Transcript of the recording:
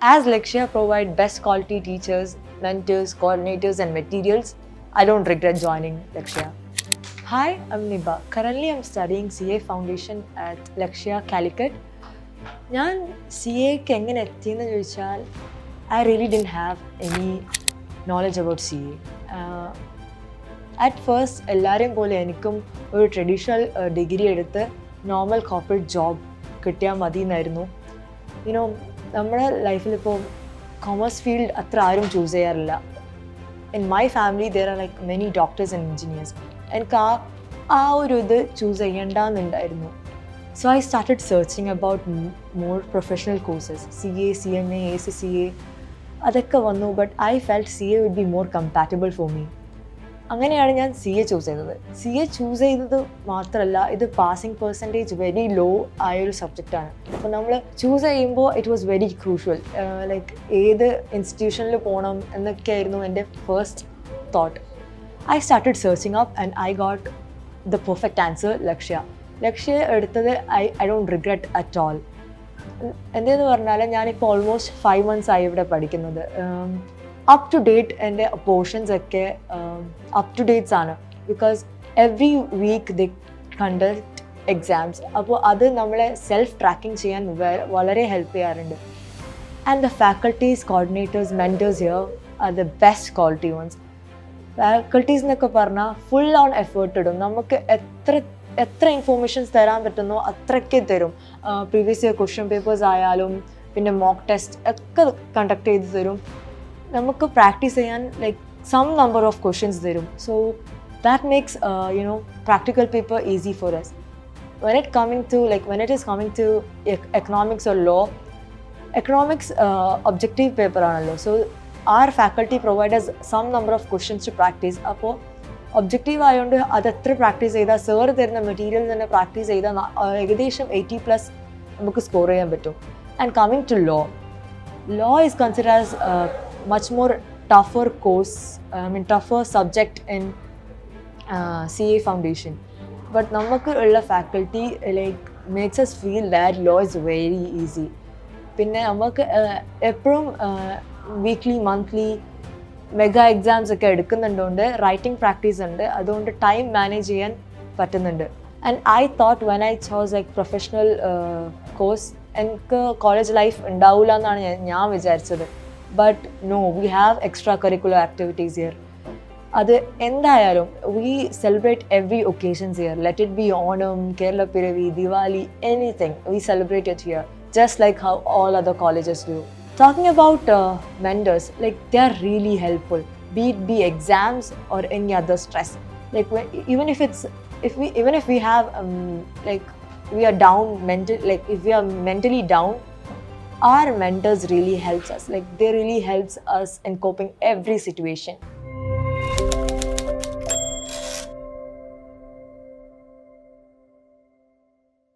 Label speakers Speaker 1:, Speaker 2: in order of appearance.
Speaker 1: As Lakshya provide best quality teachers, mentors, coordinators and materials, I don't regret joining Lakshya. Hi, I'm Nibha. Currently, I'm studying CA Foundation at Lakshya Calicut. ഞാൻ C എക്ക് എങ്ങനെ എത്തിയെന്ന് ചോദിച്ചാൽ I really didn't have any knowledge about C A. At first എല്ലാവരെയും പോലെ എനിക്കും ഒരു traditional degree എടുത്ത് നോർമൽ കോർപ്പറേറ്റ് ജോബ് കിട്ടിയാൽ മതി എന്നായിരുന്നു. യുനോ നമ്മുടെ ലൈഫിലിപ്പോൾ കൊമേഴ്സ് ഫീൽഡ് അത്ര ആരും ചൂസ് ചെയ്യാറില്ല. In my family there are like many doctors and engineers. എനിക്ക് ആ ഒരു ഇത് choose ചെയ്യേണ്ടെന്നുണ്ടായിരുന്നു. So I started searching about more professional courses, CA, CMA, ACCA, അതൊക്കെ വന്നു. But I felt CA would be more compatible for me. അങ്ങനെയാണ് ഞാൻ CA choose ചെയ്തത്. CA choose ചെയ്തത് മാത്രമല്ല, ഇത് പാസിംഗ് പെർസെൻറ്റേജ് വെരി ലോ ആയൊരു സബ്ജക്റ്റാണ്. അപ്പോൾ നമ്മൾ ചൂസ് ചെയ്യുമ്പോൾ it was very crucial. Like ഏത് ഇൻസ്റ്റിറ്റ്യൂഷനിൽ പോകണം എന്നൊക്കെയായിരുന്നു എൻ്റെ first thought. I started searching up and I got the perfect answer, Lakshya. Lakshya എടുത്തത് I don't regret at all. എന്തെന്ന് പറഞ്ഞാൽ ഞാനിപ്പോൾ ഓൾമോസ്റ്റ് 5 months ആയി ഇവിടെ പഠിക്കുന്നത്. അപ് ടു ഡേറ്റ് എൻ്റെ പോർഷൻസ് ഒക്കെ അപ് ടു ഡേറ്റ്സ് ആണ്. Because every week they conduct exams. അപ്പോൾ അത് നമ്മളെ സെൽഫ് ട്രാക്കിംഗ് ചെയ്യാൻ വളരെ ഹെൽപ്പ് ചെയ്യാറുണ്ട്. And the faculties, coordinators, mentors here are the best quality ones. Faculties എന്നൊക്കെ പറഞ്ഞാൽ ഫുൾ ഓൺ എഫേർട്ട് ഇടും. നമുക്ക് എത്ര ഇൻഫോർമേഷൻസ് തരാൻ പറ്റുന്നോ അത്രയ്ക്ക് തരും. പ്രീവിയസ് ഇയർ ക്വസ്റ്റ്യൻ പേപ്പേഴ്സ് ആയാലും പിന്നെ മോക്ക് ടെസ്റ്റ് ഒക്കെ കണ്ടക്ട് ചെയ്ത് തരും. നമുക്ക് പ്രാക്ടീസ് ചെയ്യാൻ like some number of questions തരും. So that makes practical paper easy for us. When it is coming to economics or law, economics objective paper ആണല്ലോ. So our faculty provide us some number of questions to practice. അപ്പോൾ objective ആയതുകൊണ്ട് അത് എത്ര practice ചെയ്താൽ sir തരുന്ന material തന്നെ practice ചെയ്താൽ ഏകദേശം 80+ നമുക്ക് സ്കോർ ചെയ്യാൻ പറ്റും. And coming to law is consider as much more tougher course, tougher subject in CA foundation. But നമുക്ക് ഉള്ള faculty like makes us feel that law is very easy. പിന്നെ നമുക്ക് എപ്പോഴും വീക്ക്ലി മന്ത്ലി മെഗാ എക്സാംസ് ഒക്കെ എടുക്കുന്നുണ്ട്. Writing practice ഉണ്ട്. അതുകൊണ്ട് time manage ചെയ്യാൻ പറ്റുന്നുണ്ട്. And I thought when I chose like professional course എനിക്ക് കോളേജ് ലൈഫ് ഉണ്ടാവില്ല എന്നാണ് ഞാൻ വിചാരിച്ചത്. But no, we have extra curricular activities here. അത് എന്തായാലും we celebrate every occasions here. Let it be Onam, Kerala Piravi, Diwali, anything we celebrate it here just like how all other colleges do. Talking about mentors, like they are really helpful, be it exams or any other stress. Like even if we have like we are down like if we are mentally down, our mentors really helps us. Like they really helps us in coping every situation.